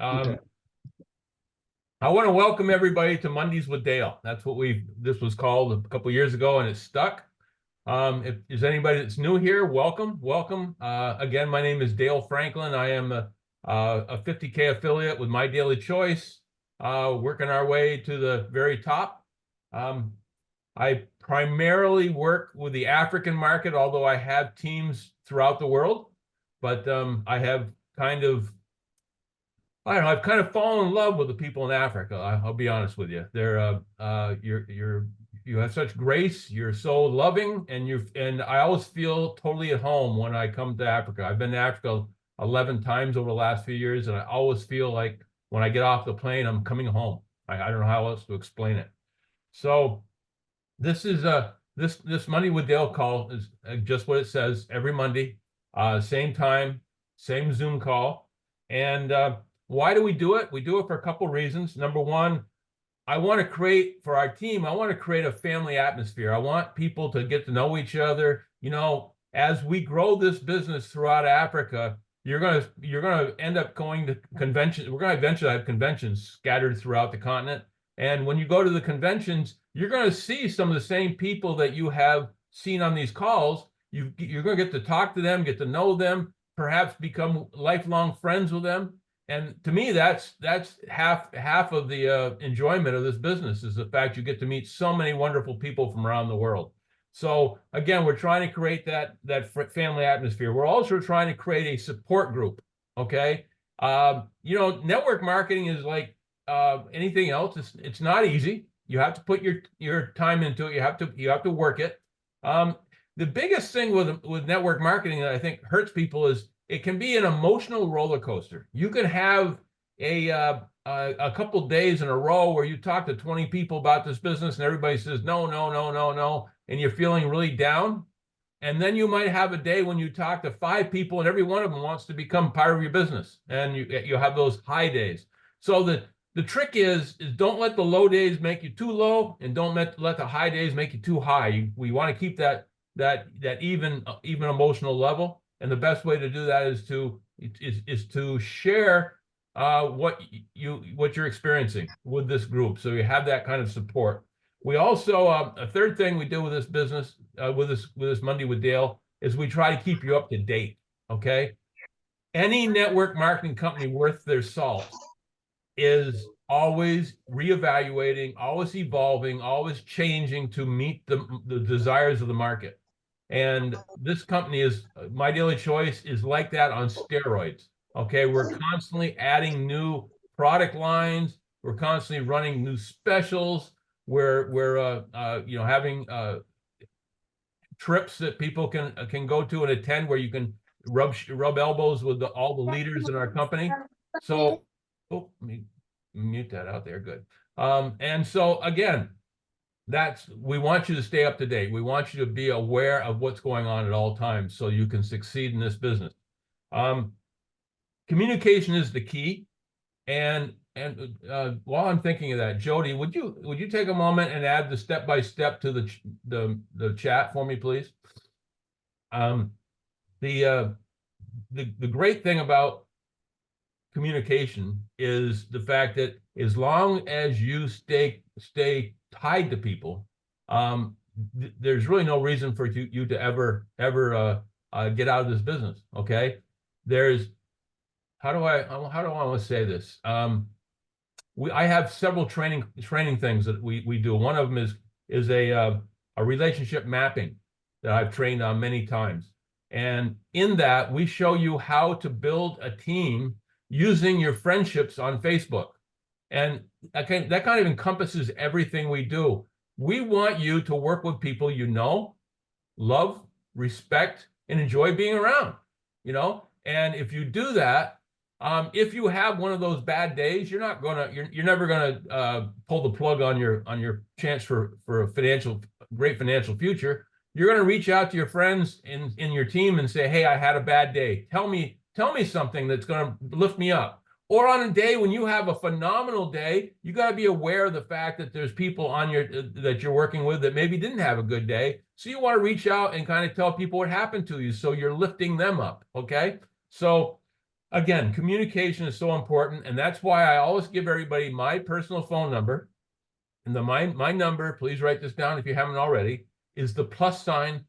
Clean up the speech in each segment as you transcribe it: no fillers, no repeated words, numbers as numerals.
Okay. Um, I want to welcome everybody to Mondays with Dale. That's what this was called a couple years ago, and it's stuck. If there's anybody that's new here, welcome, welcome. Again, my name is Dale Franklin. I am a 50K affiliate with My Daily Choice, working our way to the very top. I primarily work with the African market, although I have teams throughout the world. But I have kind of I don't know. I've kind of fallen in love with the people in Africa. I'll be honest with you. You have such grace. You're so loving, and I always feel totally at home when I come to Africa. I've been to Africa 11 times over the last few years, and I always feel like when I get off the plane, I'm coming home. I don't know how else to explain it. So this is this Monday with Dale call is just what it says every Monday, same time, same Zoom call, and why do we do it? We do it for a couple reasons. Number one, I want to create for our team, I want to create a family atmosphere. I want people to get to know each other. You know, as we grow this business throughout Africa, you're gonna end up going to conventions. We're gonna eventually have conventions scattered throughout the continent. And when you go to the conventions, you're gonna see some of the same people that you have seen on these calls. You're gonna get to talk to them, get to know them, perhaps become lifelong friends with them. And to me, that's half of the enjoyment of this business is the fact you get to meet so many wonderful people from around the world. So again, we're trying to create that family atmosphere. We're also trying to create a support group. Okay, you know, network marketing is like anything else. It's not easy. You have to put your time into it. You have to work it. The biggest thing with network marketing that I think hurts people is it can be an emotional roller coaster. You can have a couple days in a row where you talk to 20 people about this business and everybody says no, no, no, no, no, and you're feeling really down. And then you might have a day when you talk to 5 people and every one of them wants to become part of your business, and you have those high days. So the trick is don't let the low days make you too low, and don't let the high days make you too high. We want to keep that even emotional level. And the best way to do that is to share what you're experiencing with this group, so you have that kind of support. We also a third thing we do with this business with this Monday with Dale is we try to keep you up to date. Okay, any network marketing company worth their salt is always reevaluating, always evolving, always changing to meet the desires of the market. And this company is My Daily Choice is like that on steroids. Okay, we're constantly adding new product lines. We're constantly running new specials. We're you know, having trips that people can go to and attend where you can rub elbows with all the leaders in our company. So, oh, let me mute that out there. Good. And so again, we want you to stay up to date. We want you to be aware of what's going on at all times so you can succeed in this business. Communication is the key. And while I'm thinking of that, Jody, would you take a moment and add the step-by-step to the chat for me, please? The great thing about communication is the fact that as long as you stay tied to people, there's really no reason for you to ever get out of this business. Okay, how do I want to say this? I have several training things that we do. One of them is a relationship mapping that I've trained on many times, and in that we show you how to build a team using your friendships on Facebook. And that kind of encompasses everything we do. We want you to work with people you know, love, respect, and enjoy being around, you know? And if you do that, if you have one of those bad days, you're never gonna pull the plug on your chance for a great financial future. You're gonna reach out to your friends in your team and say, hey, I had a bad day. Tell me something that's gonna lift me up. Or on a day when you have a phenomenal day, you got to be aware of the fact that there's people that you're working with that maybe didn't have a good day. So you want to reach out and kind of tell people what happened to you, so you're lifting them up. Okay, so again, communication is so important, and that's why I always give everybody my personal phone number. And my number, please write this down if you haven't already, is the +1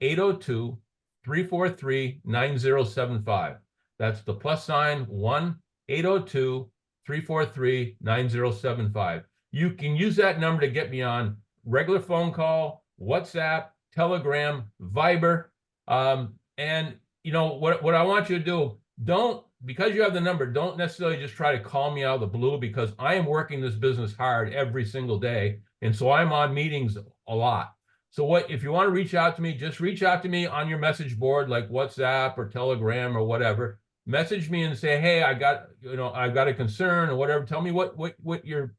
802 343 9075. That's the +1 802 343 9075. You can use that number to get me on regular phone call, WhatsApp, Telegram, Viber. And you know what I want you to do, don't, because you have the number, don't necessarily just try to call me out of the blue, because I am working this business hard every single day. And so I'm on meetings a lot. So if you want to reach out to me, just reach out to me on your message board, like WhatsApp or Telegram or whatever. Message me and say, hey, I've got a concern or whatever. Tell me what you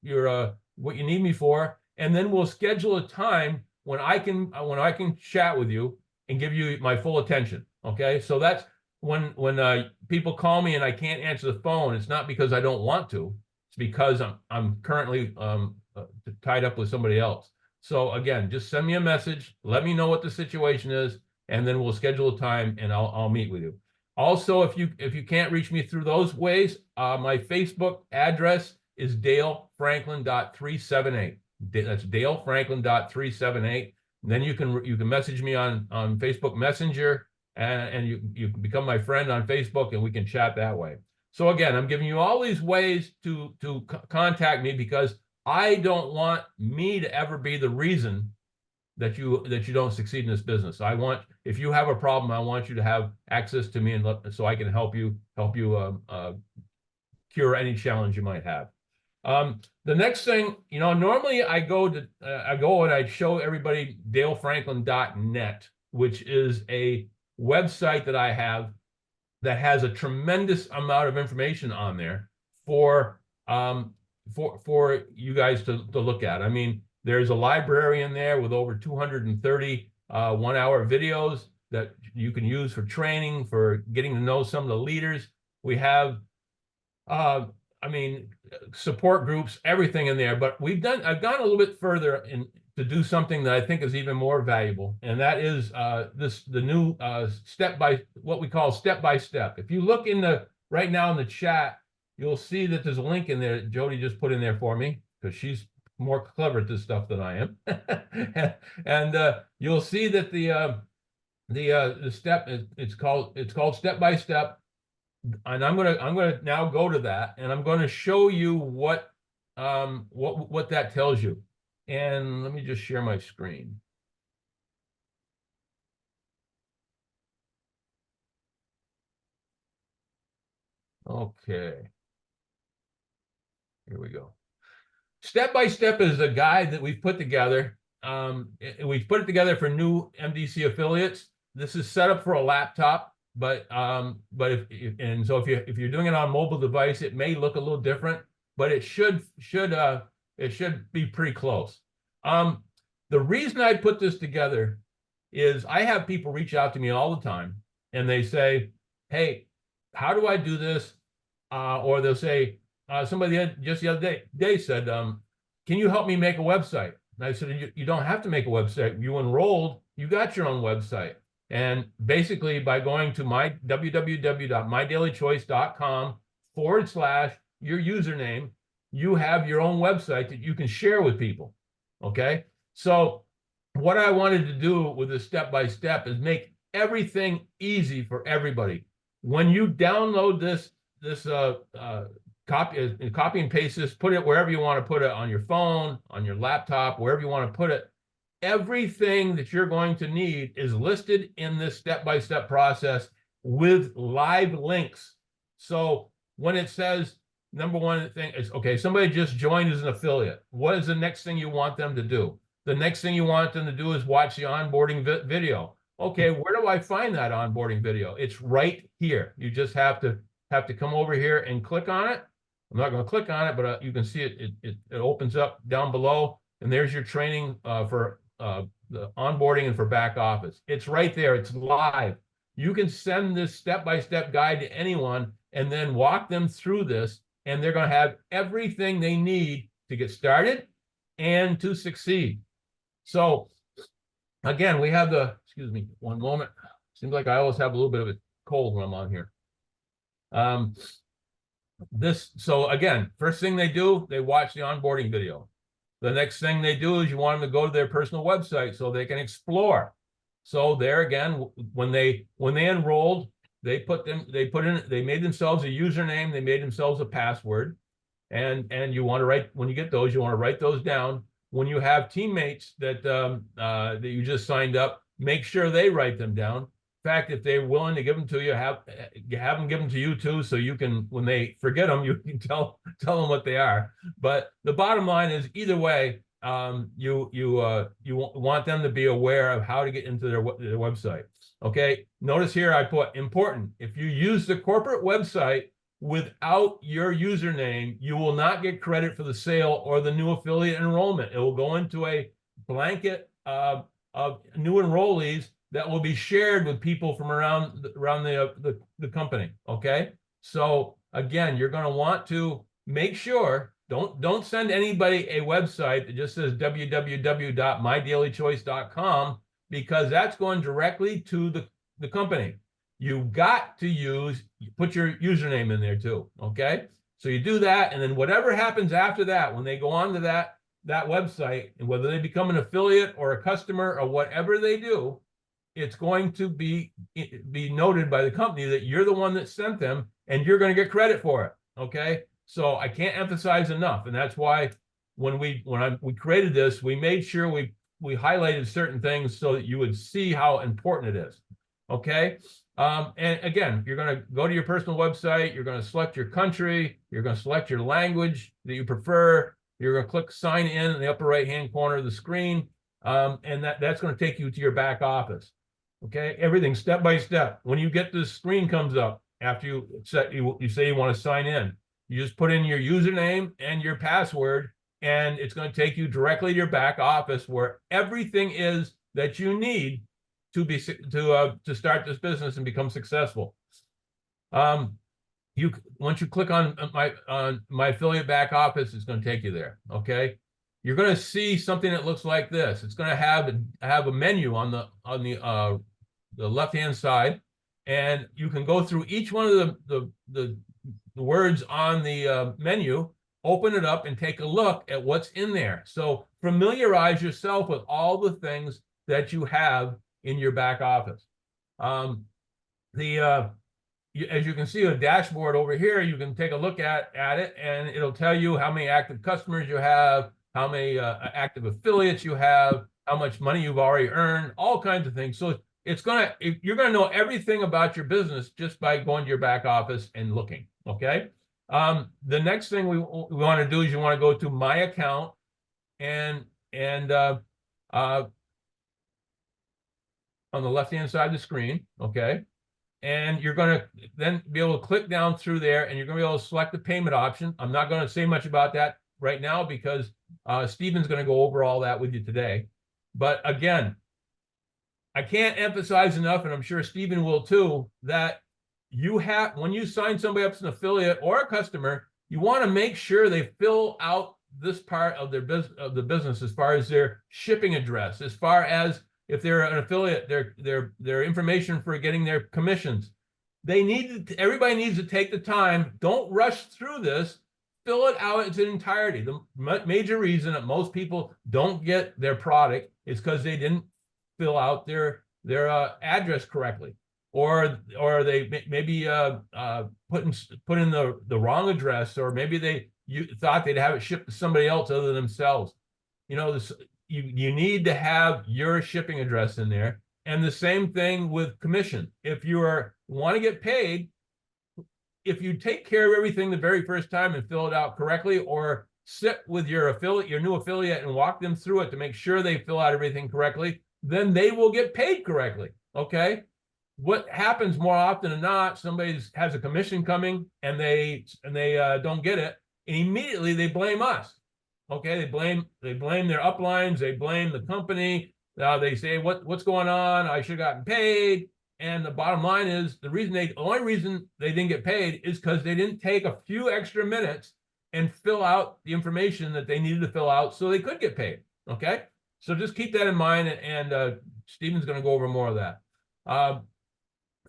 need me for. And then we'll schedule a time when I can chat with you and give you my full attention. Okay. So that's, when people call me and I can't answer the phone, it's not because I don't want to. It's because I'm currently tied up with somebody else. So again, just send me a message, let me know what the situation is, and then we'll schedule a time and I'll meet with you. Also, if you can't reach me through those ways, my Facebook address is dalefranklin.378. That's dalefranklin.378. And then you can message me on Facebook Messenger, and you can become my friend on Facebook, and we can chat that way. So again, I'm giving you all these ways to contact me, because I don't want me to ever be the reason that you don't succeed in this business. If you have a problem, I want you to have access to me, so I can help you cure any challenge you might have. The next thing, normally I go and I show everybody dalefranklin.net, which is a website that I have that has a tremendous amount of information on there for you guys to look at. I mean, there's a library in there with over 230 one-hour videos that you can use for training, for getting to know some of the leaders. We have support groups, everything in there. But I've gone a little bit further to do something that I think is even more valuable, and that is the new what we call step by step. If you look right now in the chat, you'll see that there's a link in there that Jody just put in there for me, because she's more clever at this stuff than I am. And you'll see that the step it's called step by step. And I'm gonna now go to that, and I'm going to show you what that tells you. And let me just share my screen. Okay. Here we go. Step by step is a guide that we've put together. We've put it together for new MDC affiliates. This is set up for a laptop, but if you're doing it on a mobile device, it may look a little different, but it should be pretty close. The reason I put this together is I have people reach out to me all the time, and they say, hey, how do I do this? Or they'll say, somebody just the other day said, can you help me make a website? And I said, you don't have to make a website. You enrolled, you got your own website. And basically, by going to www.mydailychoice.com/your username, you have your own website that you can share with people. Okay. So what I wanted to do with this step by step is make everything easy for everybody. When you download this copy and paste this, put it wherever you want to put it, on your phone, on your laptop, wherever you want to put it. Everything that you're going to need is listed in this step-by-step process with live links. So when it says, number one thing is, okay, somebody just joined as an affiliate. What is the next thing you want them to do? The next thing you want them to do is watch the onboarding video. Okay, where do I find that onboarding video? It's right here. You just have to come over here and click on it. I'm not going to click on it, but you can see it opens up down below, and there's your training for the onboarding and for back office. It's right there. It's live. You can send this step-by-step guide to anyone and then walk them through this, and they're going to have everything they need to get started and to succeed. So again, we have excuse me, one moment. Seems like I always have a little bit of a cold when I'm on here. So again, first thing they do, they watch the onboarding video. The next thing they do is you want them to go to their personal website so they can explore. So there again, when they enrolled, they made themselves a username, they made themselves a password, and you want to write, when you get those, you want to write those down. When you have teammates that you just signed up, make sure they write them down. In fact, if they're willing to give them to you, have them give them to you too, so you can, when they forget them, you can tell them what they are. But the bottom line is, either way, you want them to be aware of how to get into their website. Okay. Notice here I put important. If you use the corporate website without your username, you will not get credit for the sale or the new affiliate enrollment. It will go into a blanket of new enrollees that will be shared with people from around the company. Okay. So again, you're going to want to make sure, don't send anybody a website that just says www.mydailychoice.com, because that's going directly to the company. You've got to put your username in there too. Okay. So you do that, and then whatever happens after that, when they go on to that website, and whether they become an affiliate or a customer or whatever they do, it's going to be noted by the company that you're the one that sent them, and you're going to get credit for it. Okay. So I can't emphasize enough. And that's why when we created this, we made sure we highlighted certain things so that you would see how important it is. Okay. And again, you're going to go to your personal website, you're going to select your country, you're going to select your language that you prefer, you're going to click sign in the upper right hand corner of the screen, and that's going to take you to your back office. Okay, everything step by step. When you get this screen comes up after you say you want to sign in, you just put in your username and your password, and it's going to take you directly to your back office where everything is that you need to start this business and become successful. Once you click on my affiliate back office, it's going to take you there. Okay, you're going to see something that looks like this. It's going to have a menu on the left hand side, and you can go through each one of the words on the menu, open it up, and take a look at what's in there. So familiarize yourself with all the things that you have in your back office. As you can see, a dashboard over here, you can take a look at it, and it'll tell you how many active customers you have, how many active affiliates you have, how much money you've already earned, all kinds of things. So you're gonna know everything about your business just by going to your back office and looking. Okay. The next thing we want to do is you want to go to my account, and on the left hand side of the screen. Okay. And you're going to then be able to click down through there, and you're going to be able to select the payment option. I'm not going to say much about that right now because Steven's going to go over all that with you today. But again, I can't emphasize enough, and I'm sure Steven will too, that when you sign somebody up as an affiliate or a customer, you want to make sure they fill out this part of the business, as far as their shipping address, as far as if they're an affiliate, their information for getting their commissions. Everybody needs to take the time. Don't rush through this. Fill it out in its entirety. The major reason that most people don't get their product is because they didn't fill out their address correctly, or they maybe put in the wrong address, or maybe you thought they'd have it shipped to somebody else other than themselves. You need to have your shipping address in there. And the same thing with commission. If you want to get paid, if you take care of everything the very first time and fill it out correctly, or sit with your new affiliate, and walk them through it to make sure they fill out everything correctly, then they will get paid correctly. Okay. What happens more often than not, somebody has a commission coming and they don't get it, and immediately they blame us. Okay, they blame their uplines, they blame the company. They say, what's going on? I should have gotten paid. And the bottom line is, the only reason they didn't get paid is because they didn't take a few extra minutes and fill out the information that they needed to fill out so they could get paid. Okay, so just keep that in mind, and Steven's going to go over more of that.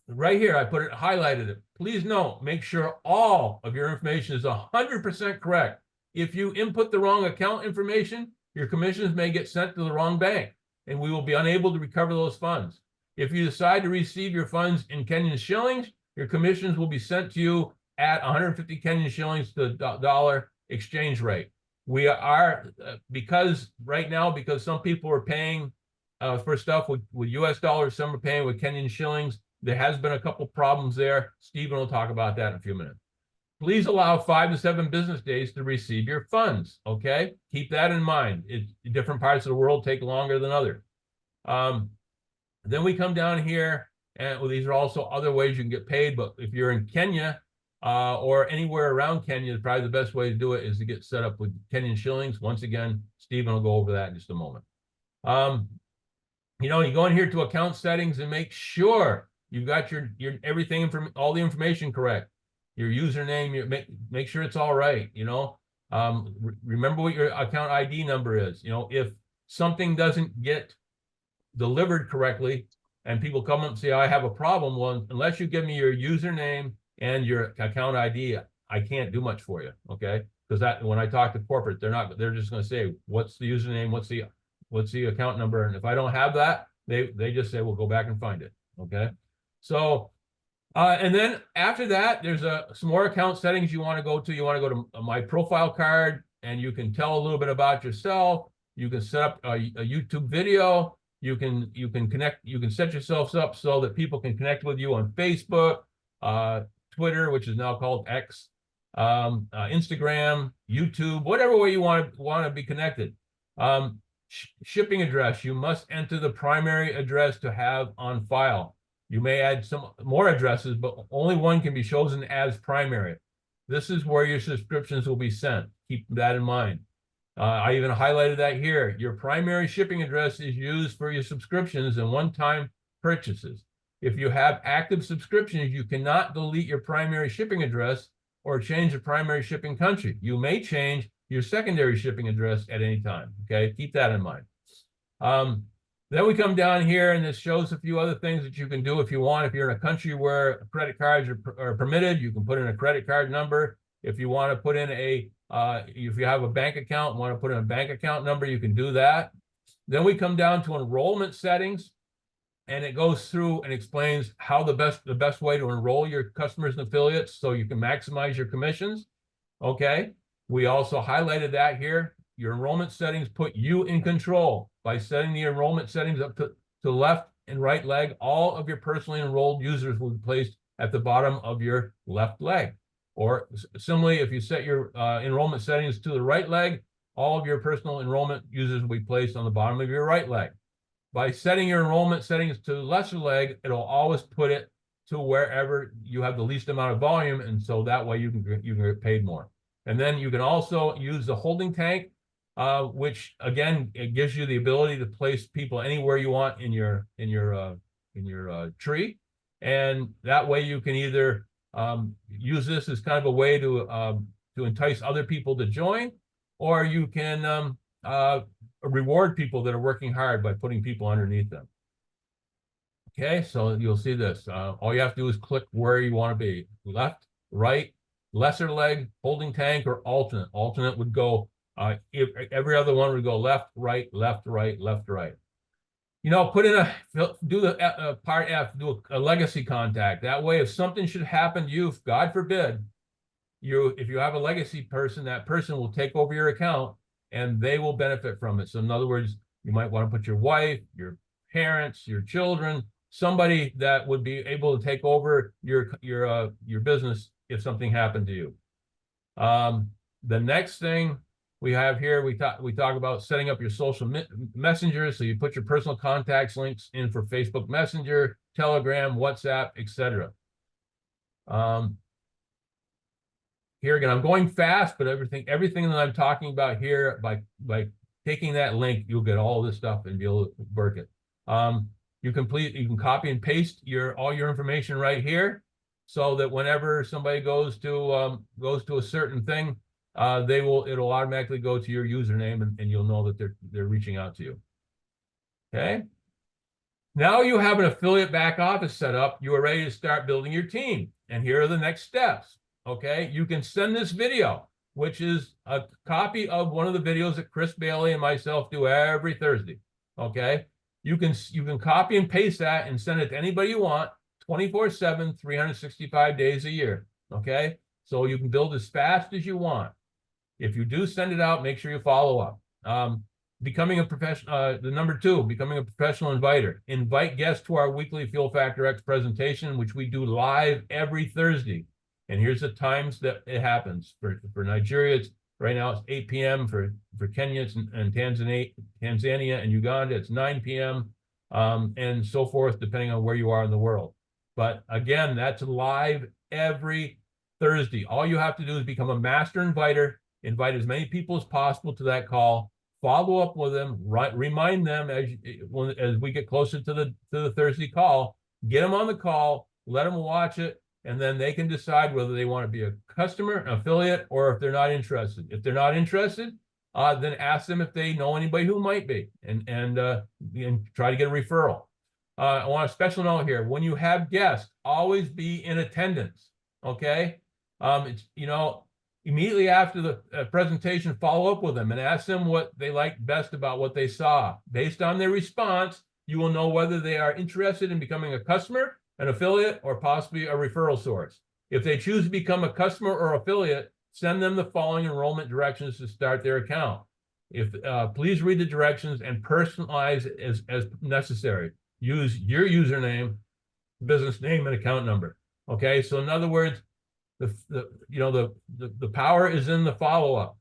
right here, I put it, highlighted it. Please note, make sure all of your information is 100% correct. If you input the wrong account information, your commissions may get sent to the wrong bank, and we will be unable to recover those funds. If you decide to receive your funds in Kenyan shillings, your commissions will be sent to you at 150 Kenyan shillings to the dollar exchange rate. We are, because right now, because some people are paying for stuff with US dollars, some are paying with Kenyan shillings, there has been a couple problems there. Stephen will talk about that in a few minutes. Please allow 5 to 7 business days to receive your funds, okay? Keep that in mind. Different parts of the world take longer than others. Then we come down here, and well, these are also other ways you can get paid, but if you're in Kenya or anywhere around Kenya, probably the best way to do it is to get set up with Kenyan shillings. Once again, Stephen will go over that in just a moment. You know, you go in here to account settings and make sure you've got your everything from all the information correct. Your username, make sure it's all right. You know, remember what your account ID number is. You know, if something doesn't get delivered correctly and people come up and say, I have a problem, well, unless you give me your username and your account ID, I can't do much for you. Okay, because that when I talk to corporate, they're just going to say, what's the username, what's the account number, and if I don't have that, they just say, well, go back and find it. Okay, so and then after that, there's some more account settings you want to go to. You want to go to my profile card, and you can tell a little bit about yourself. You can set up a YouTube video. You can connect. You can set yourselves up so that people can connect with you on Facebook, Twitter, which is now called X, Instagram, YouTube, whatever way you want to be connected. Shipping address, you must enter the primary address to have on file. You may add some more addresses, but only one can be chosen as primary. This is where your subscriptions will be sent. Keep that in mind. I even highlighted that here. Your primary shipping address is used for your subscriptions and one-time purchases. If you have active subscriptions, you cannot delete your primary shipping address or change the primary shipping country. You may change your secondary shipping address at any time. Okay, keep that in mind. Then we come down here, and this shows a few other things that you can do if you want. If you're in a country where credit cards are permitted, you can put in a credit card number. If you want to put in if you have a bank account and want to put in a bank account number, you can do that. Then we come down to enrollment settings, and it goes through and explains how the best way to enroll your customers and affiliates so you can maximize your commissions. Okay. We also highlighted that here. Your enrollment settings put you in control. By setting the enrollment settings up to the left and right leg, all of your personally enrolled users will be placed at the bottom of your left leg. Or similarly, if you set your enrollment settings to the right leg, all of your personal enrollment users will be placed on the bottom of your right leg. By setting your enrollment settings to the lesser leg, it'll always put it to wherever you have the least amount of volume, and so that way you can get paid more. And then you can also use the holding tank, which again, it gives you the ability to place people anywhere you want in your tree, and that way you can either use this as kind of a way to entice other people to join, or you can reward people that are working hard by putting people underneath them. Okay, so you'll see this. All you have to do is click where you want to be: left, right, lesser leg, holding tank, or alternate. Alternate would go, every other one would go left, right, left, right, left, right. You know, do the part F, do a legacy contact. That way, if something should happen to you, God forbid, if you have a legacy person, that person will take over your account and they will benefit from it. So in other words, you might want to put your wife, your parents, your children, somebody that would be able to take over your business if something happened to you. The next thing we have here, we talk about setting up your social messengers. So you put your personal contacts links in for Facebook Messenger, Telegram, WhatsApp, etc. Here again, I'm going fast, but everything that I'm talking about here, by taking that link, you'll get all this stuff and be able to work it. You can copy and paste all your information right here, so that whenever somebody goes to a certain thing, it'll automatically go to your username, and you'll know that they're reaching out to you. Okay. Now you have an affiliate back office set up. You are ready to start building your team. And here are the next steps. Okay. You can send this video, which is a copy of one of the videos that Chris Bailey and myself do every Thursday. Okay. You can copy and paste that and send it to anybody you want, 24/7, 365 days a year. Okay. So you can build as fast as you want. If you do send it out, make sure you follow up. Becoming a professional, the number 2, becoming a professional inviter. Invite guests to our weekly Fuel Factor X presentation, which we do live every Thursday. And here's the times that it happens. For Nigeria, it's right now it's 8 p.m. For Kenya and Tanzania and Uganda, it's 9 p.m. And so forth, depending on where you are in the world. But again, that's live every Thursday. All you have to do is become a master inviter, invite as many people as possible to that call, follow up with them, remind them as we get closer to the Thursday call, get them on the call, let them watch it, and then they can decide whether they want to be a customer, an affiliate, or if they're not interested. If they're not interested, then ask them if they know anybody who might be, and try to get a referral. I want a special note here. When you have guests, always be in attendance. Okay, it's immediately after the presentation, follow up with them and ask them what they liked best about what they saw. Based on their response, you will know whether they are interested in becoming a customer, an affiliate, or possibly a referral source. If they choose to become a customer or affiliate, send them the following enrollment directions to start their account. Please read the directions and personalize as necessary. Use your username, business name, and account number. Okay, so in other words, the power is in the follow-up.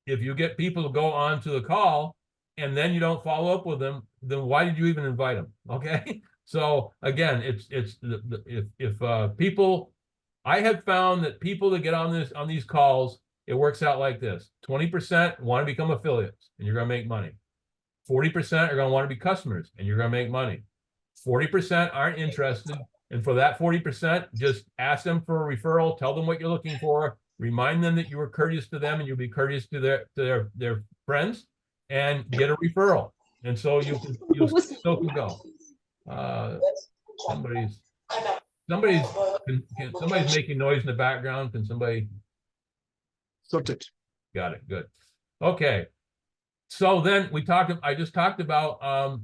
If you get people to go on to the call and then you don't follow up with them, then why did you even invite them? Okay. So again, people, I have found that people that get on these calls, it works out like this: 20% want to become affiliates and you're going to make money. 40% are going to want to be customers and you're going to make money. 40% aren't interested. And for that 40%, just ask them for a referral, tell them what you're looking for, remind them that you were courteous to them and you'll be courteous to their friends, and get a referral. And so you still can go. Somebody's making noise in the background. Can somebody? Sorted. Got it. Good. Okay. So then I just talked about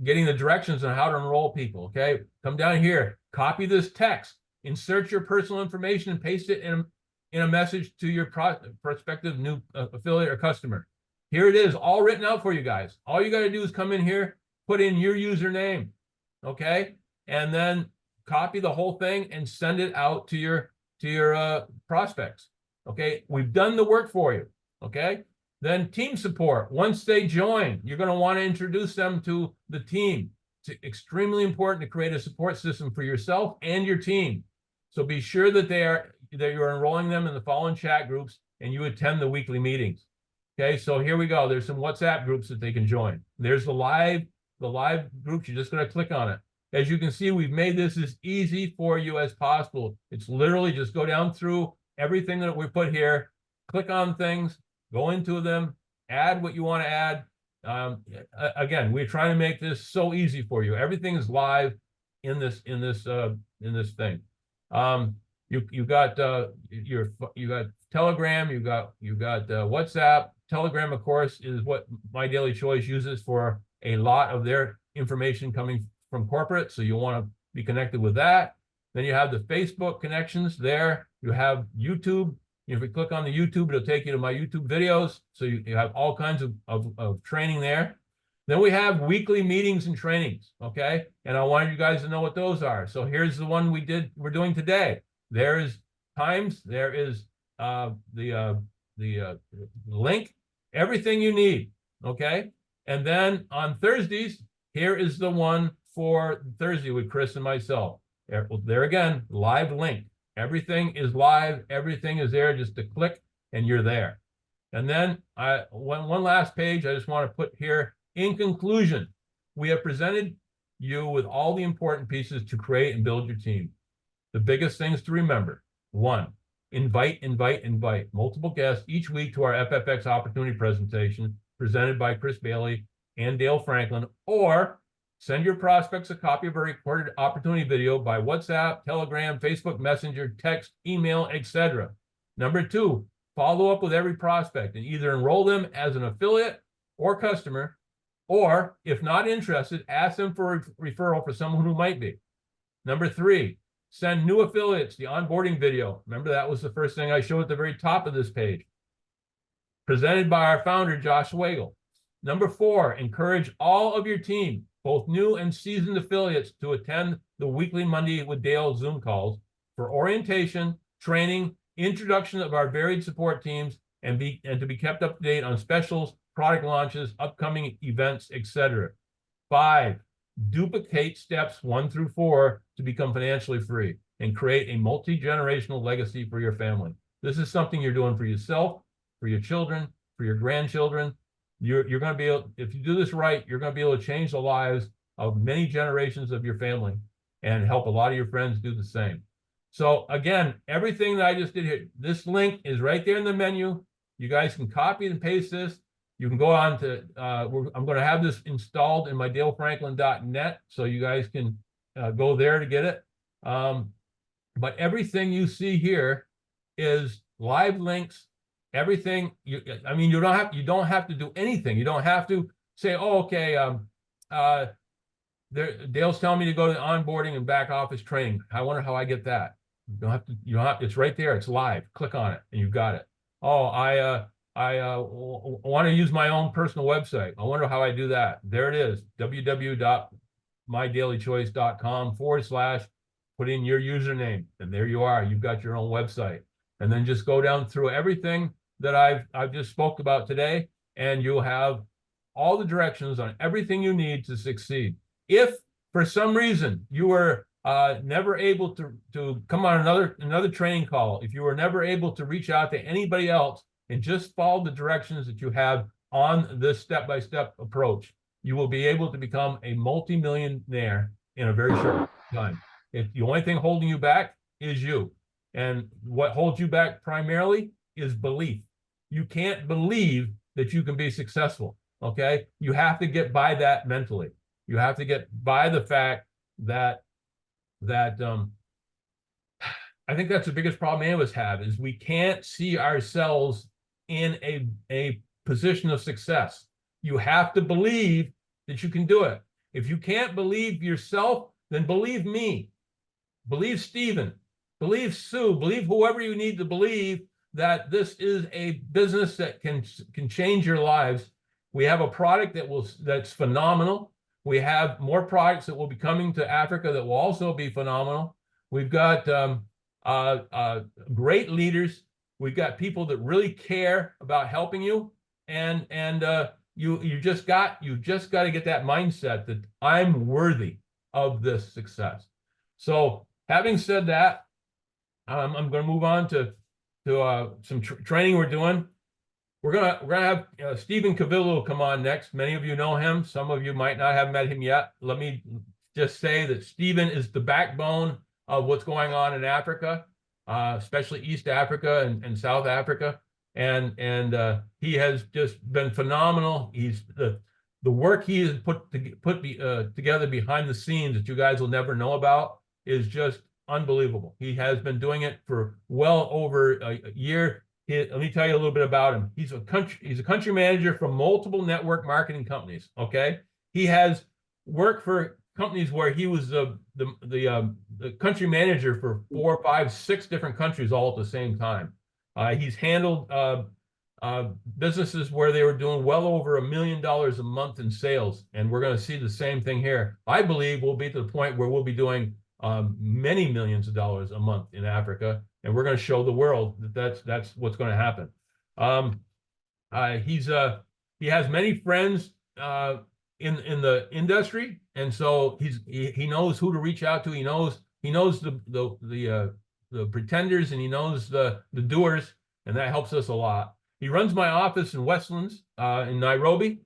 getting the directions on how to enroll people. Okay, come down here, copy this text, insert your personal information, and paste it in a message to your prospective new affiliate or customer. Here it is, all written out for you guys. All you got to do is come in here, put in your username, okay, and then copy the whole thing and send it out to your prospects. Okay, we've done the work for you. Okay. Then team support. Once they join, you're going to want to introduce them to the team. It's extremely important to create a support system for yourself and your team. So be sure that you're enrolling them in the following chat groups and you attend the weekly meetings. Okay, so here we go. There's some WhatsApp groups that they can join. There's the live groups. You're just going to click on it. As you can see, we've made this as easy for you as possible. It's literally just go down through everything that we put here, click on things, go into them, add what you want to add. Again, we're trying to make this so easy for you. Everything is live in this thing. You got Telegram, you got WhatsApp. Telegram, of course, is what My Daily Choice uses for a lot of their information coming from corporate. So you want to be connected with that. Then you have the Facebook connections there. You have YouTube. If you click on the YouTube, it'll take you to my YouTube videos. So you have all kinds of training there. Then we have weekly meetings and trainings, okay? And I wanted you guys to know what those are. So here's the one we're doing today. There is times, there is the link, everything you need, okay? And then on Thursdays, here is the one for Thursday with Chris and myself. There again, live link. Everything is live. Everything is there just to click and you're there. And then one last page I just want to put here. In conclusion, we have presented you with all the important pieces to create and build your team. The biggest things to remember: 1, invite multiple guests each week to our FFX opportunity presentation presented by Chris Bailey and Dale Franklin, or Send your prospects a copy of a recorded opportunity video by WhatsApp, Telegram, Facebook Messenger, text, email, etc. Number 2, follow up with every prospect and either enroll them as an affiliate or customer, or if not interested, ask them for a referral for someone who might be. Number 3, send new affiliates the onboarding video. Remember, that was the first thing I showed at the very top of this page. Presented by our founder, Josh Wagle. Number 4, encourage all of your team, both new and seasoned affiliates, to attend the weekly Monday with Dale Zoom calls for orientation, training, introduction of our varied support teams, and to be kept up to date on specials, product launches, upcoming events, etc. 5, duplicate steps 1 through 4 to become financially free and create a multi-generational legacy for your family. This is something you're doing for yourself, for your children, for your grandchildren. You're going to be able, if you do this right, you're going to be able to change the lives of many generations of your family and help a lot of your friends do the same. So again, everything that I just did here, this link is right there in the menu. You guys can copy and paste this. You can go on to, I'm going to have this installed in my dalefranklin.net, so you guys can go there to get it. But everything you see here is live links. Everything, I mean, you don't have to do anything. You don't have to say, oh, okay, Dale's telling me to go to onboarding and back office training. I wonder how I get that. You don't have, it's right there. It's live. Click on it and you've got it. Oh, I want to use my own personal website. I wonder how I do that. There it is, www.mydailychoice.com/ put in your username, and there you are. You've got your own website. And then just go down through everything that I've just spoke about today, and you'll have all the directions on everything you need to succeed. If for some reason you were never able to come on another training call, if you were never able to reach out to anybody else and just follow the directions that you have on this step-by-step approach, you will be able to become a multi-millionaire in a very short time. If the only thing holding you back is you, and what holds you back primarily is belief. You can't believe that you can be successful, okay? You have to get by that mentally. You have to get by the fact that I think that's the biggest problem any of us have, is we can't see ourselves in a position of success. You have to believe that you can do it. If you can't believe yourself, then believe me, believe Stephen, believe Sue, believe whoever you need to believe that this is a business that can change your lives. We have a product that's phenomenal. We have more products that will be coming to Africa that will also be phenomenal. We've got great leaders. We've got people that really care about helping you, and you just got to get that mindset that I'm worthy of this success. So having said that, I'm going to move on to some training we're doing. We're gonna have Stevin Kavilu come on next. Many of you know him. Some of you might not have met him yet. Let me just say that Stephen is the backbone of what's going on in Africa, especially East Africa and South Africa, and he has just been phenomenal. He's the work he has put together behind the scenes that you guys will never know about is just unbelievable. He has been doing it for well over a year. Let me tell you a little bit about him. He's a country manager for multiple network marketing companies. Okay, he has worked for companies where he was the country manager for 4, 5, 6 different countries all at the same time. He's handled businesses where they were doing well over $1 million a month in sales, and we're going to see the same thing here. I believe we'll be to the point where we'll be doing many millions of dollars a month in Africa, and we're going to show the world that that's what's going to happen. He has many friends in the industry, and so he knows who to reach out to. He knows the pretenders, and he knows the doers, and that helps us a lot. He runs my office in Westlands in Nairobi.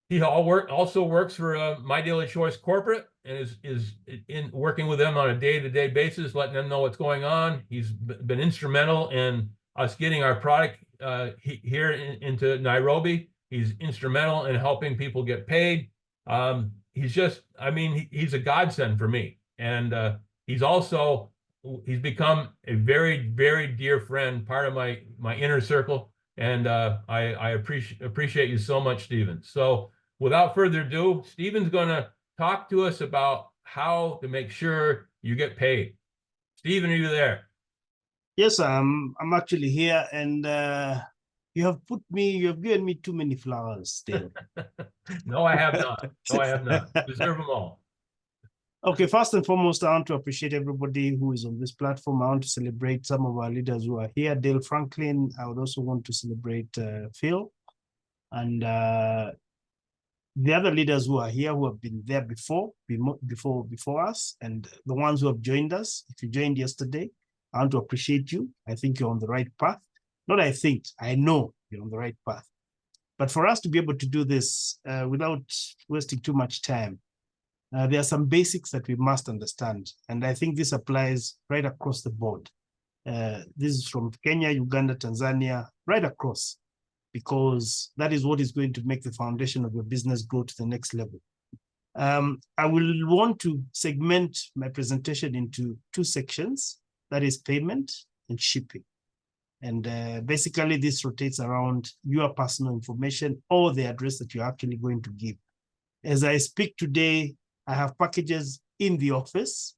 He also works for My Daily Choice Corporate, and is in working with them on a day-to-day basis, letting them know what's going on. He's been instrumental in us getting our product here into Nairobi. He's instrumental in helping people get paid. he's just, I mean, he's a godsend for me. And he's become a very, very dear friend, part of my inner circle. And I appreciate you so much, Stephen. So without further ado, Stephen's going to talk to us about how to make sure you get paid. Stephen, are you there? Yes, I'm actually here, and you have given me too many flowers still. No, I have not. No, I have not. Deserve them all. Okay, first and foremost, I want to appreciate everybody who is on this platform. I want to celebrate some of our leaders who are here. Dale Franklin. I would also want to celebrate Phil, and the other leaders who are here who have been there before us, and the ones who have joined us. If you joined yesterday, I want to appreciate you. I think you're on the right path. Not I think, I know you're on the right path. But for us to be able to do this without wasting too much time, there are some basics that we must understand. And I think this applies right across the board. This is from Kenya, Uganda, Tanzania, right across, because that is what is going to make the foundation of your business go to the next level. I will want to segment my presentation into two sections, that is payment and shipping. And basically this rotates around your personal information or the address that you're actually going to give. As I speak today, I have packages in the office.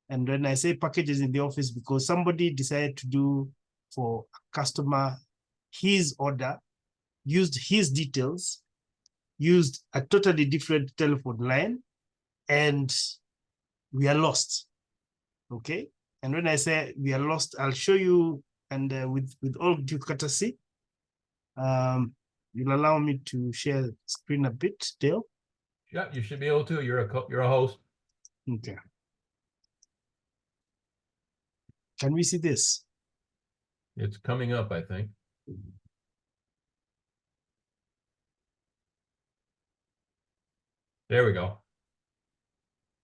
And when I say packages in the office, because somebody decided to do for a customer his order, used his details, used a totally different telephone line, and we are lost. Okay. And when I say we are lost, I'll show you, and with all due courtesy, you'll allow me to share the screen a bit, Dale. Yeah, you should be able to. You're a host. Okay. Can we see this? It's coming up, I think. There we go.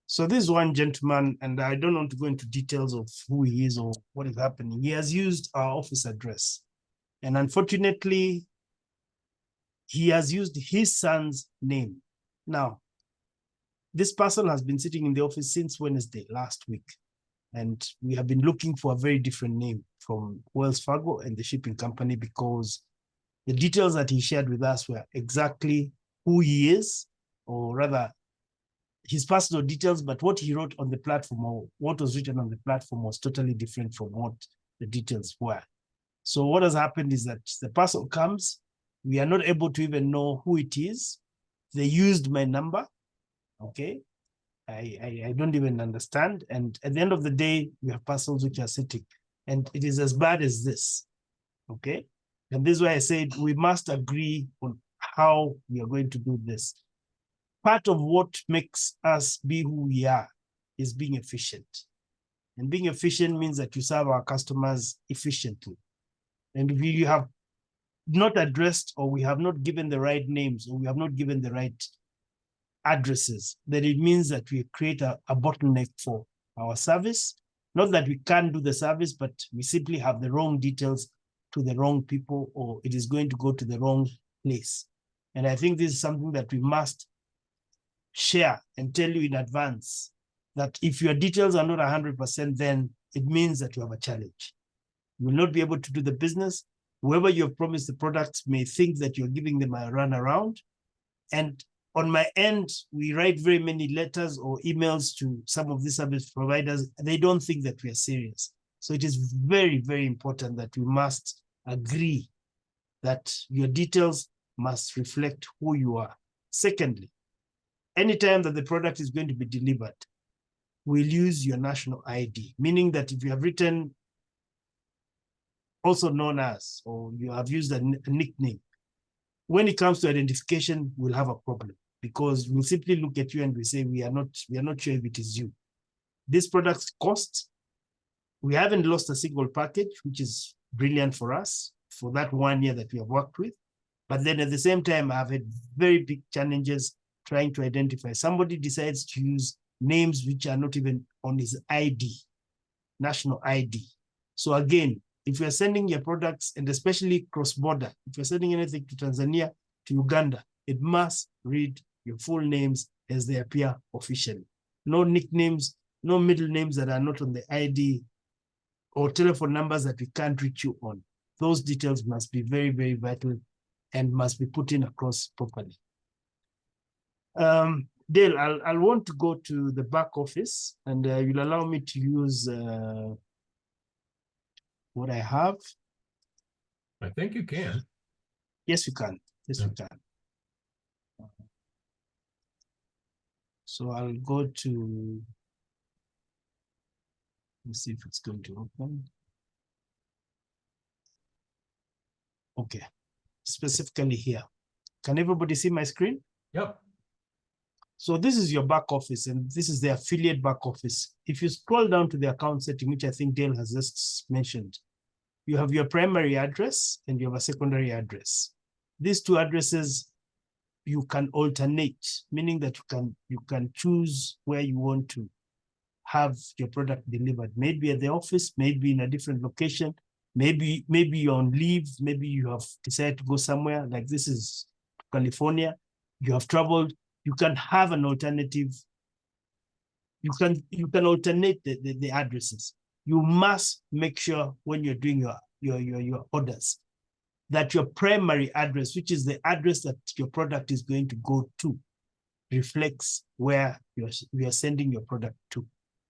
So this one gentleman, and I don't want to go into details of who he is or what is happening. He has used our office address. And unfortunately, he has used his son's name. Now, this person has been sitting in the office since Wednesday last week. And we have been looking for a very different name from Wells Fargo and the shipping company, because the details that he shared with us were exactly who he is, or rather his personal details, but what he wrote on the platform or what was written on the platform was totally different from what the details were. So what has happened is that the person comes, we are not able to even know who it is. They used my number, okay? I don't even understand. And at the end of the day, we have persons which are sitting, and it is as bad as this, okay? And this is why I said we must agree on how we are going to do this. Part of what makes us be who we are is being efficient. And being efficient means that you serve our customers efficiently. And if you have not addressed, or we have not given the right names, or we have not given the right addresses, then it means that we create a bottleneck for our service. Not that we can't do the service, but we simply have the wrong details to the wrong people, or it is going to go to the wrong place. And I think this is something that we must share and tell you in advance, that if your details are not 100%, then it means that you have a challenge. You will not be able to do the business. Whoever you have promised the products may think that you're giving them a run around. And on my end, we write very many letters or emails to some of these service providers. They don't think that we are serious. So it is very, very important that we must agree that your details must reflect who you are. Secondly, anytime that the product is going to be delivered, we'll use your national ID, meaning that if you have written also known as, or you have used a nickname, when it comes to identification, we'll have a problem, because we'll simply look at you and we say, we are not sure if it is you. This product's cost, we haven't lost a single package, which is brilliant for us for that 1 year that we have worked with. But then at the same time, I've had very big challenges trying to identify. Somebody decides to use names which are not even on his ID, national ID. So again, if you're sending your products, and especially cross-border, if you're sending anything to Tanzania, to Uganda, it must read your full names as they appear officially. No nicknames, no middle names that are not on the ID, or telephone numbers that we can't reach you on. Those details must be very, very vital and must be put in across properly. Dale, I'll want to go to the back office, and you'll allow me to use what I have. I think you can. Yes, we can. Yes, Yeah. we can. So I'll go to, let's see if it's going to open. Okay, specifically here. Can everybody see my screen? Yep. So this is your back office, and this is the affiliate back office. If you scroll down to the account setting, which I think Dale has just mentioned, you have your primary address and you have a secondary address. These two addresses you can alternate, meaning that you can choose where you want to have your product delivered. Maybe at the office, maybe in a different location, maybe you're on leave, maybe you have decided to go somewhere, like this is California, you have traveled, you can have an alternative. You can alternate the addresses. You must make sure when you're doing your orders that your primary address, which is the address that your product is going to go to, reflects where you're sending your product to.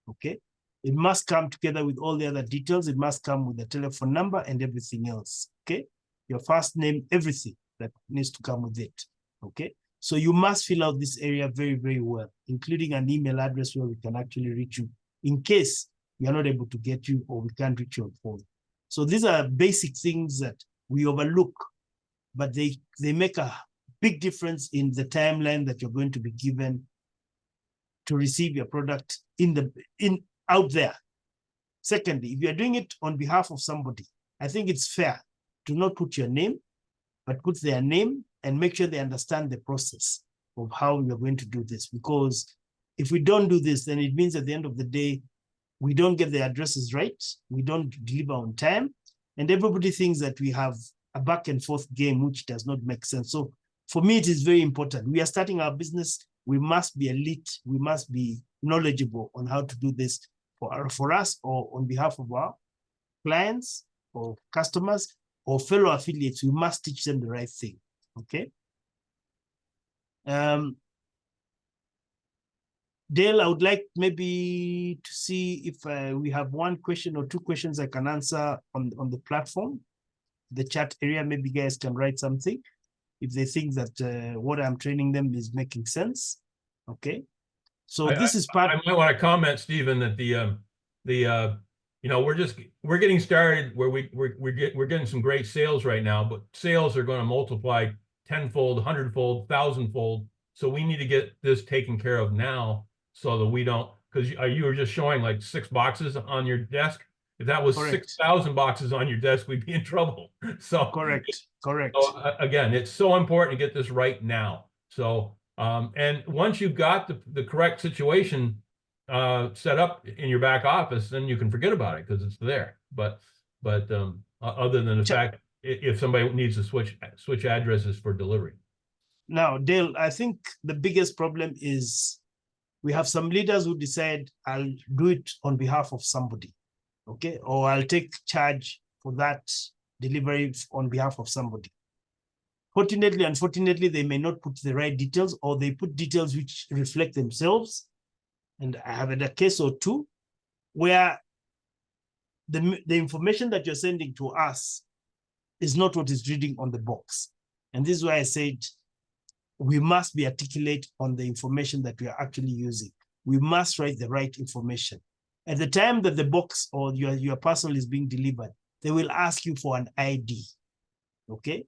Okay, it must come together with all the other details. It must come with the telephone number and everything else. Okay, your first name, everything that needs to come with it. Okay, so you must fill out this area very, very well, including an email address where we can actually reach you in case we are not able to get you or we can't reach you on phone. So these are basic things that we overlook, but they make a big difference in the timeline that you're going to be given to receive your product out there. Secondly, if you're doing it on behalf of somebody, I think it's fair to not put your name, but put their name and make sure they understand the process of how you're going to do this. Because if we don't do this, then it means at the end of the day, we don't get the addresses right, we don't deliver on time, and everybody thinks that we have a back and forth game, which does not make sense. So for me, it is very important. We are starting our business. We must be elite. We must be knowledgeable on how to do this for us or on behalf of our clients or customers or fellow affiliates. We must teach them the right thing. Okay. Dale, I would like maybe to see if we have one question or two questions I can answer on the platform, the chat area. Maybe guys can write something if they think that what I'm training them is making sense. Okay. So this is part. I might want to comment, Stephen, that you know, we're getting started where we're getting some great sales right now, but sales are going to multiply tenfold, hundredfold, thousandfold. So we need to get this taken care of now so that we don't, because you were just showing like 6 boxes on your desk. If that was 6,000 boxes on your desk, we'd be in trouble. So correct. So, again, it's so important to get this right now. So and once you've got the correct situation set up in your back office, then you can forget about it because it's there. But other than the fact, if somebody needs to switch addresses for delivery. Now, Dale, I think the biggest problem is we have some leaders who decide I'll do it on behalf of somebody, okay? Or I'll take charge for that delivery on behalf of somebody. Fortunately, unfortunately, they may not put the right details, or they put details which reflect themselves. And I have had a case or two where the information that you're sending to us is not what is reading on the box. And this is why I said we must be articulate on the information that we are actually using. We must write the right information. At the time that the box or your parcel is being delivered, they will ask you for an ID, okay?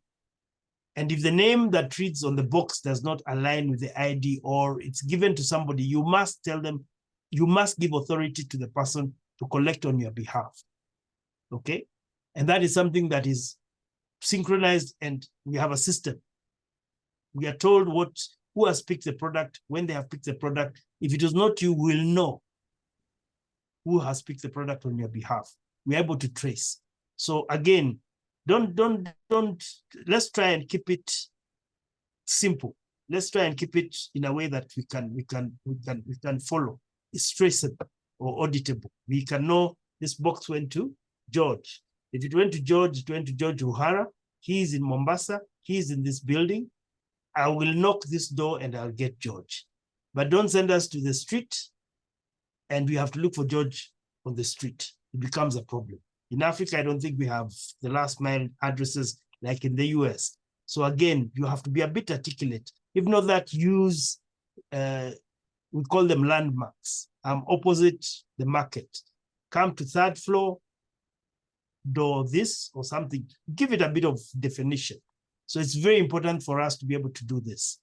And if the name that reads on the box does not align with the ID or it's given to somebody, you must tell them, you must give authority to the person to collect on your behalf, okay? And that is something that is synchronized, and we have a system. We are told who has picked the product, when they have picked the product. If it is not you, we'll know who has picked the product on your behalf. We're able to trace. So again, let's try and keep it simple. let's try and keep it in a way that we can follow. It's traceable or auditable. We can know this box went to George. If it went to George, it went to George O'Hara. He's in Mombasa. He's in this building. I will knock this door and I'll get George. But don't send us to the street and we have to look for George on the street. It becomes a problem. In Africa, I don't think we have the last mile addresses like in the US. So again, you have to be a bit articulate. If not that, use, we call them landmarks. Opposite the market. Come to third floor, door this or something. Give it a bit of definition. So it's very important for us to be able to do this.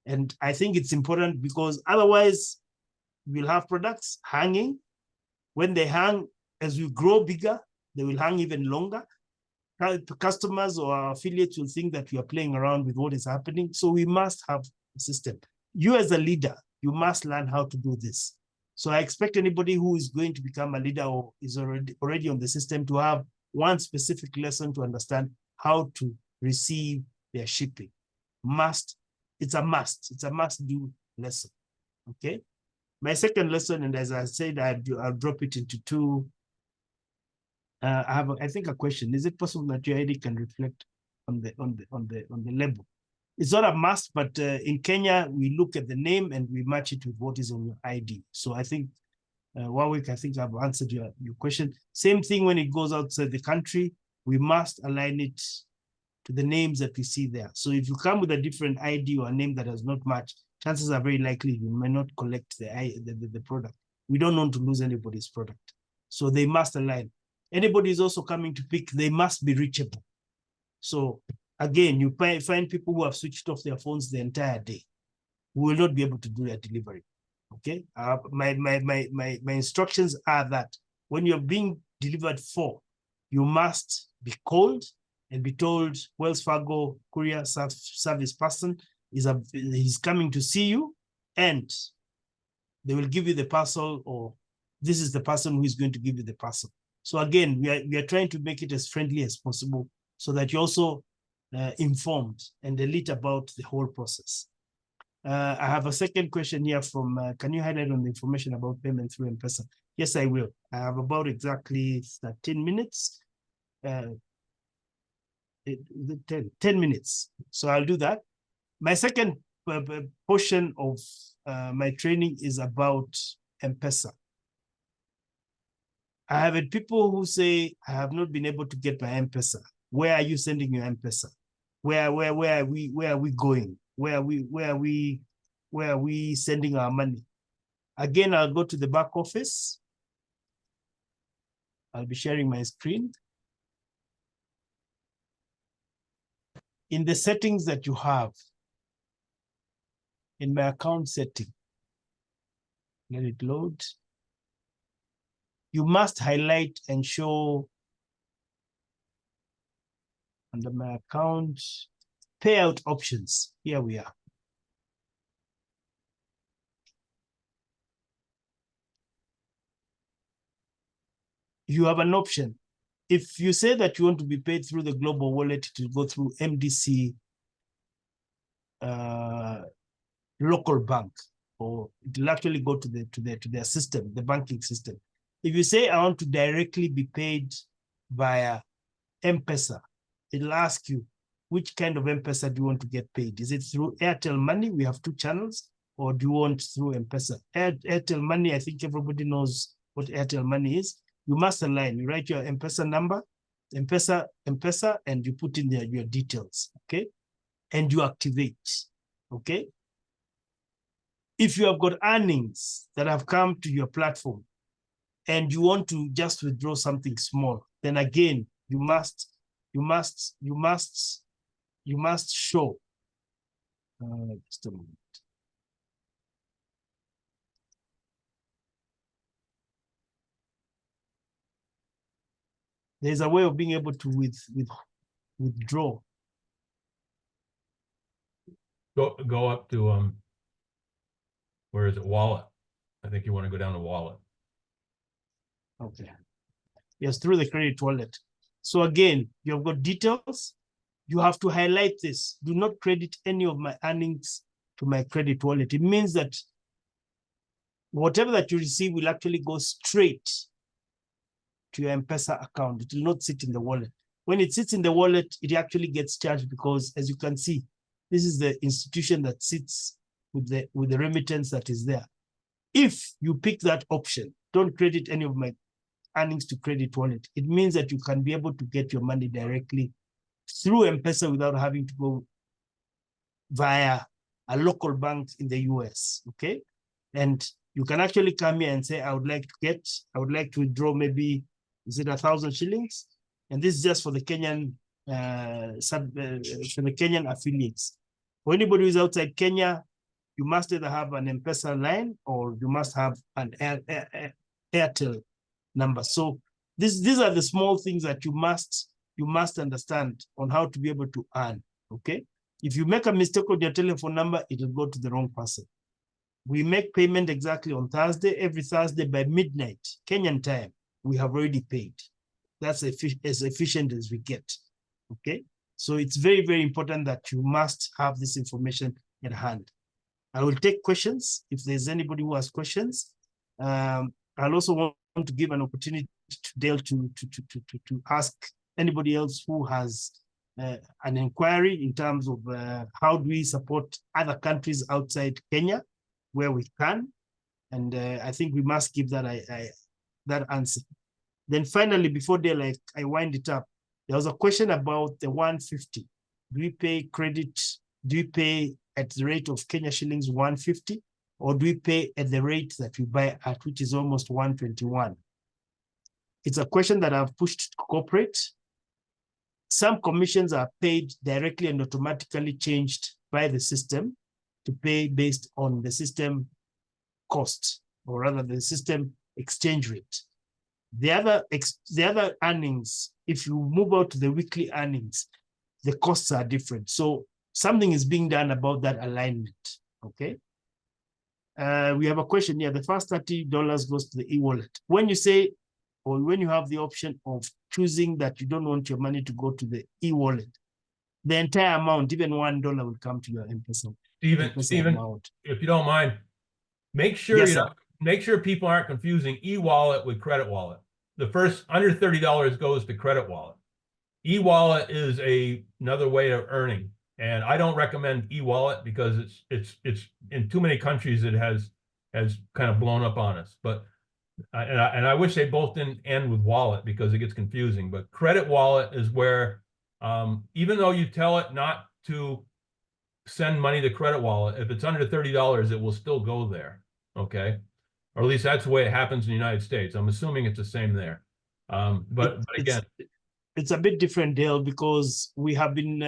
And I think it's important because otherwise we'll have products hanging. When they hang, as we grow bigger, they will hang even longer. Customers or our affiliates will think that we are playing around with what is happening. So we must have a system. You as a leader, you must learn how to do this. So I expect anybody who is going to become a leader or is already on the system to have one specific lesson to understand how to receive their shipping. It's a must-do lesson, okay? My second lesson, and as I said, I'll drop it into two. I have, I think, a question. Is it possible that your ID can reflect on the label? It's not a must, but in Kenya, we look at the name and we match it with what is on your ID. So I think, Warwick, I think I've answered your question. Same thing when it goes outside the country, we must align it to the names that we see there. So if you come with a different ID or a name that does not match, chances are very likely you may not collect the product. We don't want to lose anybody's product. So they must align. Anybody is also coming to pick, they must be reachable. So again, you find people who have switched off their phones the entire day, who will not be able to do their delivery. Okay, my instructions are that when you're being delivered for, you must be called and be told Wells Fargo courier service person he's coming to see you, and they will give you the parcel, or this is the person who is going to give you the parcel. So again, we are trying to make it as friendly as possible so that you're also informed and elite about the whole process. I have a second question here from, can you highlight on the information about payment through M-Pesa? Yes, I will. I have about exactly 13 minutes. 10 minutes. So I'll do that. My second portion of my training is about M-Pesa. I have had people who say, I have not been able to get my M-Pesa. Where are you sending your M-Pesa? Where are we going? Where are we sending our money? Again, I'll go to the back office. I'll be sharing my screen. In the settings that you have, in my account setting, let it load. You must highlight and show under my account payout options. Here we are. You have an option. If you say that you want to be paid through the global wallet, to go through MDC local bank, or it will actually go to their system, the banking system. If you say I want to directly be paid via M-Pesa, it'll ask you which kind of M-Pesa do you want to get paid? Is it through Airtel Money? We have 2 channels, or do you want through M-Pesa? Airtel Money, I think everybody knows what Airtel Money is. You must align. You write your M-Pesa number, M-Pesa, and you put in there your details, okay? And you activate, okay? If you have got earnings that have come to your platform and you want to just withdraw something small, then again, you must show. Just a moment. There's a way of being able to withdraw. Go up to where is it? Wallet. I think you want to go down to wallet. Okay. Yes, through the credit wallet. So again, you've got details. You have to highlight this. Do not credit any of my earnings to my credit wallet. It means that whatever that you receive will actually go straight to your M-Pesa account. It will not sit in the wallet. When it sits in the wallet, it actually gets charged because, as you can see, this is the institution that sits with the remittance that is there. If you pick that option, don't credit any of my earnings to credit wallet, it means that you can be able to get your money directly through M-Pesa without having to go via a local bank in the US, okay? And you can actually come here and say, I would like to withdraw maybe, is it 1,000 shillings? And this is just for the Kenyan, for the Kenyan affiliates. For anybody who's outside Kenya, you must either have an M-Pesa line or you must have an Airtel number. So these are the small things that you must understand on how to be able to earn, okay? If you make a mistake on your telephone number, it will go to the wrong person. We make payment exactly on Thursday. Every Thursday by midnight, Kenyan time, we have already paid. That's as efficient as we get, okay? So it's very, very important that you must have this information at hand. I will take questions if there's anybody who has questions. I'll also want to give an opportunity to Dale to ask anybody else who has an inquiry in terms of how do we support other countries outside Kenya where we can. And I think we must give that that answer. Then finally, before Dale, I wind it up, there was a question about the 150. Do we pay credit? Do we pay at the rate of Kenya shillings 150? Or do we pay at the rate that we buy at, which is almost 121? It's a question that I've pushed to corporate. Some commissions are paid directly and automatically changed by the system to pay based on the system cost, or rather the system exchange rate. The other earnings, if you move out to the weekly earnings, the costs are different. So something is being done about that alignment, okay? We have a question here. The first $30 goes to the e-wallet. When you say, or when you have the option of choosing that you don't want your money to go to the e-wallet, the entire amount, even $1 will come to your M-Pesa. Stephen, amount. if you don't mind, make sure Yes, make sure people aren't confusing e-wallet with credit wallet. The first under $30 goes to credit wallet. E-wallet is another way of earning. And I don't recommend e-wallet because it's in too many countries it has kind of blown up on us. But I wish they both didn't end with wallet because it gets confusing. But credit wallet is where even though you tell it not to send money to credit wallet, if it's under $30, it will still go there. Okay, or at least that's the way it happens in the United States. I'm assuming it's the same there. But again, it's a bit different, Dale, because we have been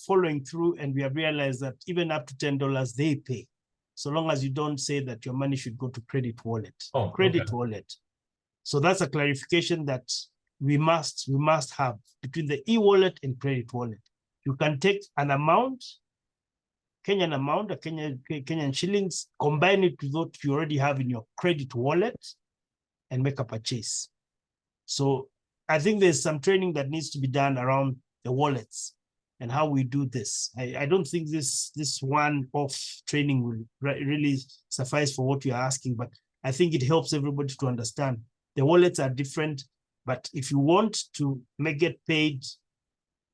following through and we have realized that even up to $10 they pay, so long as you don't say that your money should go to credit wallet. Oh, credit okay. wallet. So that's a clarification that we must have between the e-wallet and credit wallet. You can take an amount, Kenyan amount, a Kenyan shillings, combine it with what you already have in your credit wallet and make a purchase. So I think there's some training that needs to be done around the wallets and how we do this. I don't think this one-off training will really suffice for what you're asking, but I think it helps everybody to understand. The wallets are different, but if you want to get paid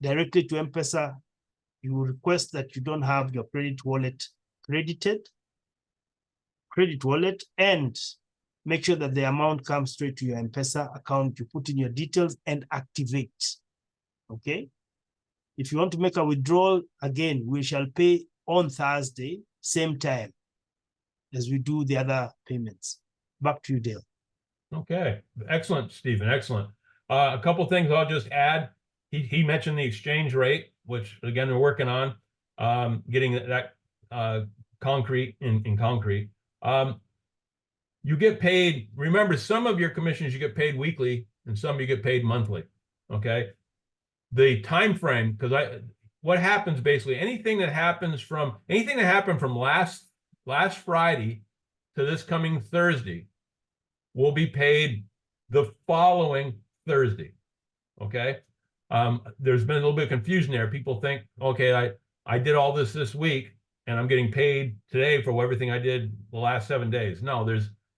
directly to M-Pesa, you will request that you don't have your credit wallet credited, and make sure that the amount comes straight to your M-Pesa account. You put in your details and activate, okay? If you want to make a withdrawal, again, we shall pay on Thursday, same time as we do the other payments. Back to you, Dale. Okay, excellent, Stephen, excellent. A couple things I'll just add. He mentioned the exchange rate, which again, we're working on getting that concrete in concrete. You get paid, remember, some of your commissions you get paid weekly and some you get paid monthly, okay? The time frame, because what happens basically, anything that happened from last Friday to this coming Thursday will be paid the following Thursday, okay? There's been a little bit of confusion there. People think, okay, I did all this week, and I'm getting paid today for everything I did the last 7 days. No,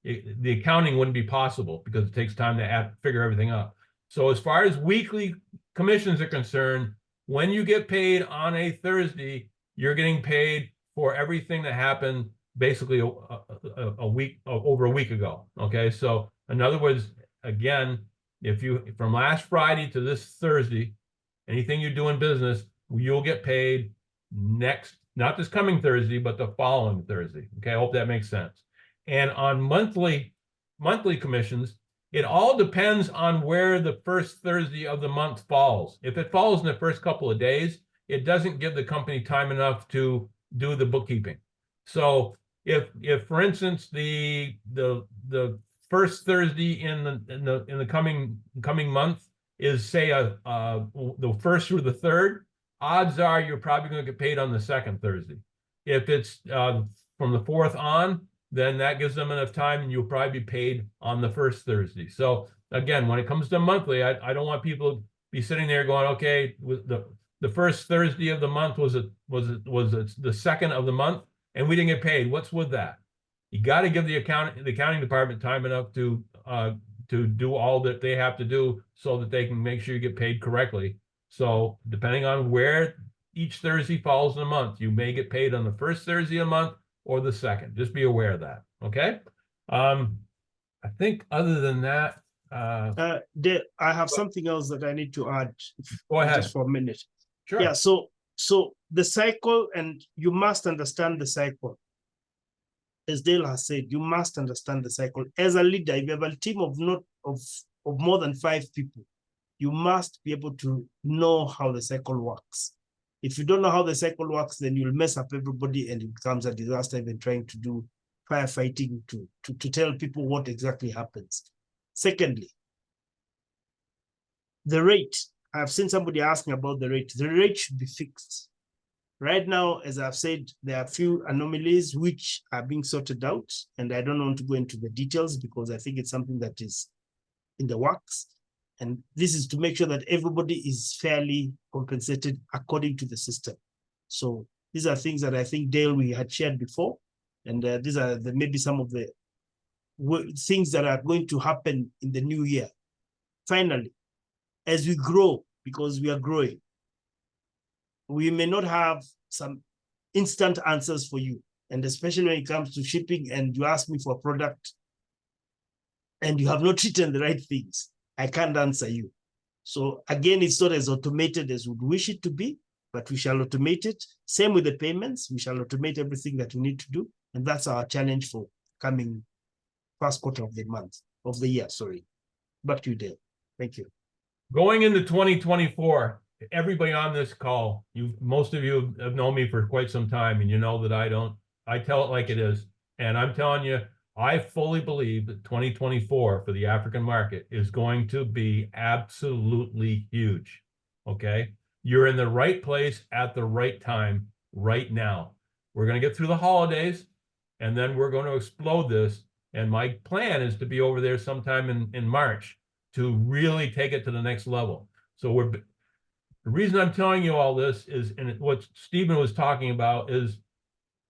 the accounting wouldn't be possible because it takes time to figure everything out. So as far as weekly commissions are concerned, when you get paid on a Thursday, you're getting paid for everything that happened basically a week, over a week ago. Okay, so in other words, again, if you from last Friday to this Thursday, anything you do in business, you'll get paid next, not this coming Thursday, but the following Thursday. Okay, I hope that makes sense. And on monthly commissions, it all depends on where the first Thursday of the month falls. If it falls in the first couple of days, it doesn't give the company time enough to do the bookkeeping. So if for instance the first Thursday in the coming month is say the first through the third, odds are you're probably going to get paid on the second Thursday. If it's from the fourth on, then that gives them enough time and you'll probably be paid on the first Thursday. So again, when it comes to monthly, I don't want people to be sitting there going, okay, with the first Thursday of the month was the second of the month and we didn't get paid. What's with that? You got to give the accounting department time enough to do all that they have to do so that they can make sure you get paid correctly. So depending on where each Thursday falls in a month, you may get paid on the first Thursday of the month or the second. Just be aware of that. Okay. I think other than that, Dave, I have something else that I need to add. Go ahead. Just for a minute. Sure. Yeah. So the cycle, and you must understand the cycle. As Dale has said, you must understand the cycle. As a leader, if you have a team of more than 5 people, you must be able to know how the cycle works. If you don't know how the cycle works, then you'll mess up everybody and it becomes a disaster even trying to do firefighting to tell people what exactly happens. Secondly, the rate. I've seen somebody asking about the rate. The rate should be fixed. Right now, as I've said, there are a few anomalies which are being sorted out, and I don't want to go into the details because I think it's something that is in the works. And this is to make sure that everybody is fairly compensated according to the system. So these are things that I think, Dale, we had shared before. And these are maybe some of the things that are going to happen in the new year. Finally, as we grow, because we are growing, we may not have some instant answers for you. And especially when it comes to shipping and you ask me for a product and you have not written the right things, I can't answer you. So again, it's not as automated as we would wish it to be, but we shall automate it. Same with the payments. We shall automate everything that we need to do. And that's our challenge for coming first quarter of the year, sorry. Back to you, Dale. Thank you. Going into 2024, everybody on this call, most of you have known me for quite some time, and you know that I tell it like it is. And I'm telling you, I fully believe that 2024 for the African market is going to be absolutely huge. Okay. You're in the right place at the right time right now. We're going to get through the holidays and then we're going to explode this. And my plan is to be over there sometime in March to really take it to the next level. So the reason I'm telling you all this is, and what Stephen was talking about is,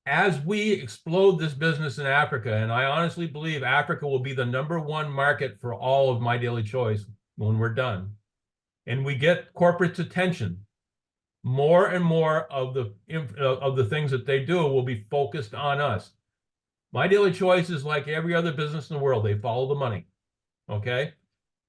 as we explode this business in Africa, and I honestly believe Africa will be the #1 market for all of My Daily Choice when we're done, and we get corporate's attention, more and more of the things that they do will be focused on us. My Daily Choice is like every other business in the world. They follow the money, okay?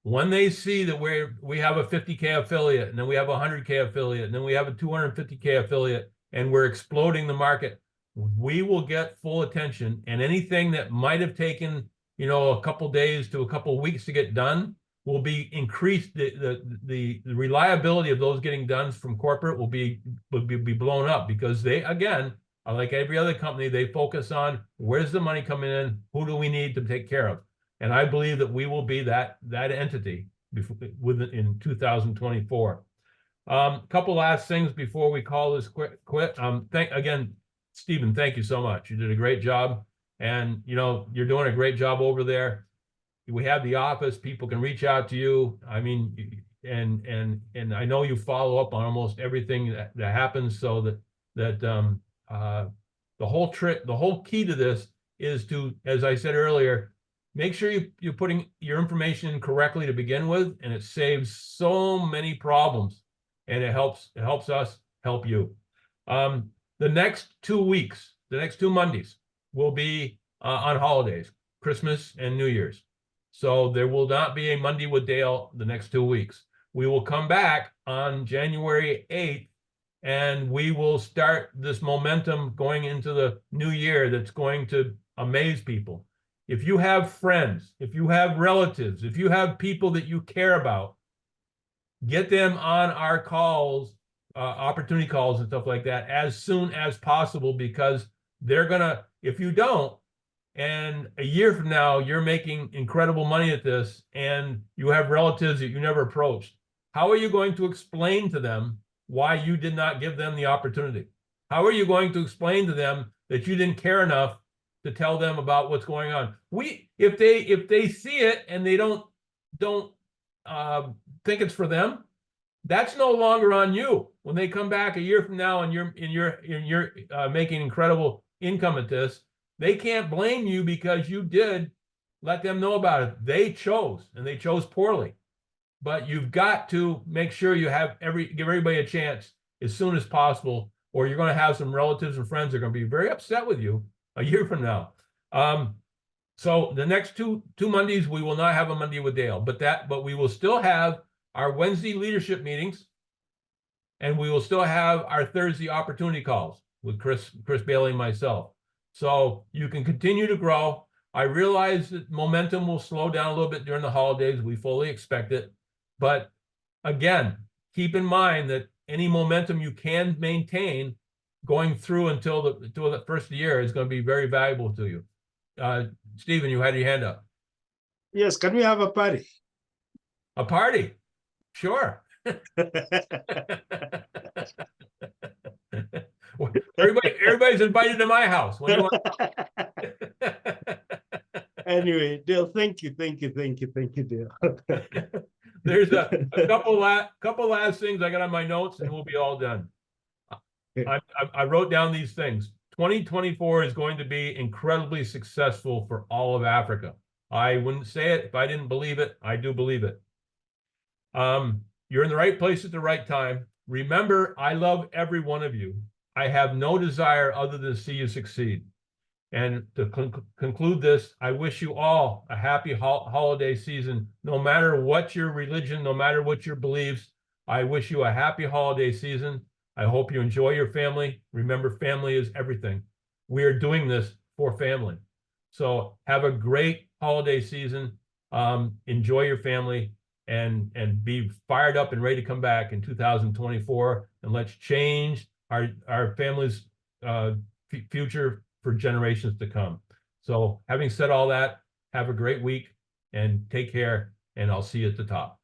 When they see that we have a 50K affiliate, and then we have a 100K affiliate, and then we have a 250K affiliate, and we're exploding the market, we will get full attention. And anything that might have taken, a couple days to a couple weeks to get done will be increased. The reliability of those getting done from corporate will be blown up, because they, again, are like every other company. They focus on where's the money coming in, who do we need to take care of. And I believe that we will be that entity in 2024. Couple last things before we call this quit. Again, Stephen, thank you so much. You did a great job, and you're doing a great job over there. We have the office; people can reach out to you. I mean, and I know you follow up on almost everything that happens, so that The whole trick, the whole key to this is to, as I said earlier, make sure you're putting your information in correctly to begin with, and it saves so many problems, and it helps us help you. The next 2 weeks, the next 2 Mondays will be on holidays, Christmas and New Year's. So there will not be a Monday with Dale the next 2 weeks. We will come back on January 8th, and we will start this momentum going into the new year that's going to amaze people. If you have friends, if you have relatives, if you have people that you care about, get them on our calls, opportunity calls and stuff like that as soon as possible, because they're gonna, if you don't, and a year from now, you're making incredible money at this, and you have relatives that you never approached, how are you going to explain to them why you did not give them the opportunity? How are you going to explain to them that you didn't care enough to tell them about what's going on? If they see it and they don't think it's for them, that's no longer on you. When they come back a year from now and you're making incredible income at this, they can't blame you because you did let them know about it. They chose, and they chose poorly. But you've got to make sure you have give everybody a chance as soon as possible, or you're going to have some relatives and friends that are going to be very upset with you a year from now. So the next two Mondays, we will not have a Monday with Dale, but we will still have our Wednesday leadership meetings, and we will still have our Thursday opportunity calls with Chris Bailey and myself. So you can continue to grow. I realize that momentum will slow down a little bit during the holidays. We fully expect it. But again, keep in mind that any momentum you can maintain going through until the first of the year is going to be very valuable to you. Stephen, you had your hand up. Yes, can we have a party? A party? Sure. Everybody's invited to my house. What do you want? Anyway, Dale, thank you, Dale. There's a couple last things I got on my notes, and we'll be all done. I wrote down these things. 2024 is going to be incredibly successful for all of Africa. I wouldn't say it if I didn't believe it. I do believe it. You're in the right place at the right time. Remember, I love every one of you. I have no desire other than to see you succeed. And to conclude this, I wish you all a happy holiday season. No matter what your religion, no matter what your beliefs, I wish you a happy holiday season. I hope you enjoy your family. Remember, family is everything. We are doing this for family. So have a great holiday season. Enjoy your family, and be fired up and ready to come back in 2024. And let's change our family's future for generations to come. So having said all that, have a great week and take care, and I'll see you at the top.